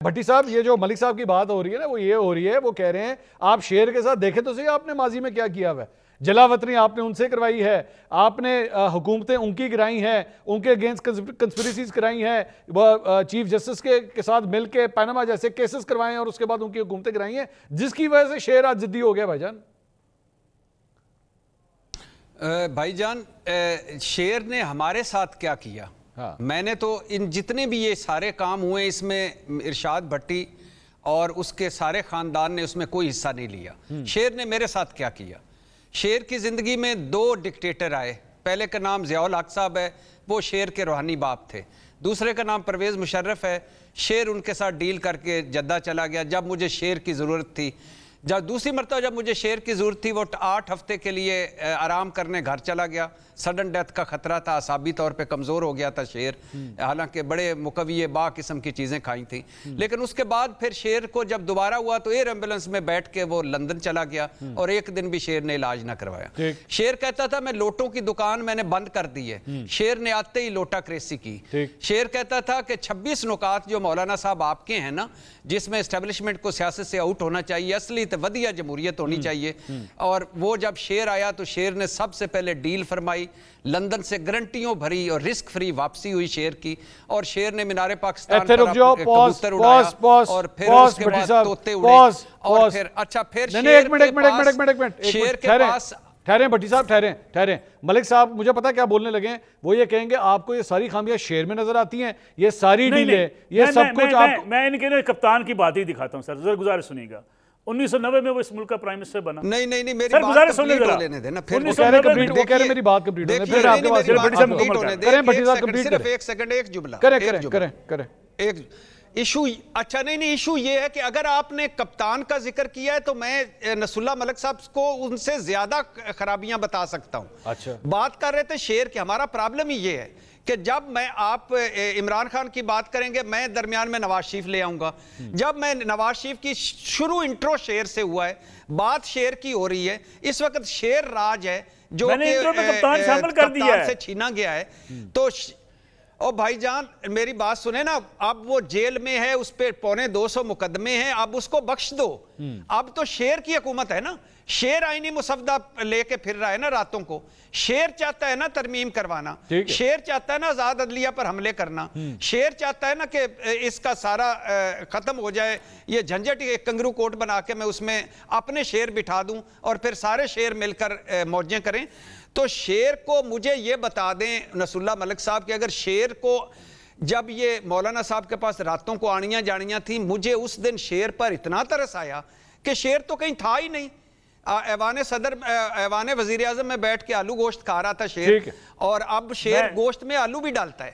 بھٹی صاحب یہ جو ملک صاحب کی بات ہو رہی ہے نا وہ یہ ہو رہی ہے، وہ کہہ رہے ہیں آپ شیر کے ساتھ دیکھیں تو صحیح آپ نے ماضی میں کیا کیا ہوا ہے، جلا وطنی آپ نے ان سے کروائی ہے، آپ نے حکومتیں ان کی کرائی ہیں، ان کے اگینسٹ کنسپریسیز کرائی ہیں، چیف جسٹس کے ساتھ مل کے پیناما جیسے کیسز کروائے ہیں اور اس کے بعد ان کی حکومتیں کرائی ہیں، جس کی وجہ سے شیر آج ضدی ہو گیا بھائی جان۔ بھائی جان شیر نے ہمارے ساتھ کیا کیا؟ میں نے تو ان جتنے بھی یہ سارے کام ہوئے اس میں ارشاد بھٹی اور اس کے سارے خاندان نے اس میں کوئی حصہ نہیں لیا۔ شیر نے میرے ساتھ کیا کیا؟ شیر کی زندگی میں 2 ڈکٹیٹر آئے، پہلے کا نام ضیاء الحق صاحب ہے، وہ شیر کے روحانی باپ تھے، دوسرے کا نام پرویز مشرف ہے، شیر ان کے ساتھ ڈیل کر کے جدہ چلا گیا جب مجھے شیر کی ضرورت تھی۔ جب دوسری مرتبہ جب مجھے شیر کی ضرورت تھی وہ 8 ہفتے کے لیے آرام کرنے گھر چلا گیا، سڈن ڈیتھ کا خطرہ تھا، اعصابی طور پہ کمزور ہو گیا تھا شیر، حالانکہ بڑے مقوی با قسم کی چیزیں کھائی تھیں، لیکن اس کے بعد پھر شیر کو جب دوبارہ ہوا تو ایئر ایمبولنس میں بیٹھ کے وہ لندن چلا گیا اور ایک دن بھی شیر نے علاج نہ کروایا۔ شیر کہتا تھا میں لوٹوں کی دکان میں نے بند کر دی ہے، شیر نے آتے ہی لوٹا کریسی کی۔ شیر کہتا تھا کہ 26 نکات جو مولانا صاحب آپ کے ہیں نا، جس میں اسٹیبلشمنٹ کو سیاست سے آؤٹ ہونا چاہیے، اصلی ودیہ جمہوریت ہونی چاہیے، اور وہ جب شیر آیا تو شیر نے سب سے پہلے ڈیل فرمائی، لندن سے گرنٹیوں بھری اور رسک فری واپسی ہوئی شیر کی، اور شیر نے مینار پاکستان پر کبوتر اڑایا اور پھر اس کے بعد طوطے اڑے اور پھر اچھا پھر شیر کے پاس ٹھہریں بھٹی صاحب ٹھہریں ملک صاحب مجھے پتا کیا بولنے لگے ہیں، وہ یہ کہیں گے آپ کو یہ ساری خامیاں شیر میں نظر آتی ہیں، یہ ساری ڈیلیں یہ سب کچھ آپ میں ان کے کپتان کی بات ہی دکھاتا ہوں سر، ذرا گزارش سنیے گا۔ 1990 میں وہ اس ملک کا پرائم منسٹر بنا۔ نہیں میری بات کمپلیٹ ہو لینے دینا، پھر وہ کہہ رہے میری بات کمپلیٹ ہونے پھر آپ کے پاس کریں بھٹی صاحب کمپلیٹ صرف ایک سیکنڈ ایک جملہ کریں ایک ایشو۔ اچھا نہیں ایشو یہ ہے کہ اگر آپ نے کپتان کا ذکر کیا ہے تو میں نصر اللہ ملک صاحب کو ان سے زیادہ خرابیاں بتا سکتا ہوں۔ بات کر رہے تھے شیر کے، ہمارا پرابلم ہی یہ ہے کہ جب میں آپ عمران خان کی بات کریں گے میں درمیان میں نواز شریف لے آؤں گا، جب میں نواز شریف کی شروع انٹرو شیر سے ہوا ہے، بات شیر کی ہو رہی ہے، اس وقت شیر راج ہے جو کپتان سے چھینا گیا ہے، تو او بھائی جان میری بات سنیں نا، اب وہ جیل میں ہے، اس پہ 250 مقدمے ہیں، اب اس کو بخش دو، اب تو شیر کی حکومت ہے نا، شیر آئینی مسودہ لے کے پھر رہا ہے نا راتوں کو، شیر چاہتا ہے نا ترمیم کروانا، شیر چاہتا ہے نا آزاد عدلیہ پر حملے کرنا، شیر چاہتا ہے نا کہ اس کا سارا ختم ہو جائے، یہ جھنجٹ ایک کنگرو کوٹ بنا کے میں اس میں اپنے شیر بٹھا دوں اور پھر سارے شیر مل کر موجیں کریں۔ تو شیر کو مجھے یہ بتا دیں نصر اللہ ملک صاحب کہ اگر شیر کو جب یہ مولانا صاحب کے پاس راتوں کو آنیاں جانیاں تھیں، مجھے اس دن شیر پر اتنا ترس آیا کہ شیر تو کہیں تھا ہی نہیں، ایوان وزیر اعظم میں بیٹھ کے آلو گوشت کھا رہا تھا شیر، اور اب شیر گوشت میں آلو بھی ڈالتا ہے۔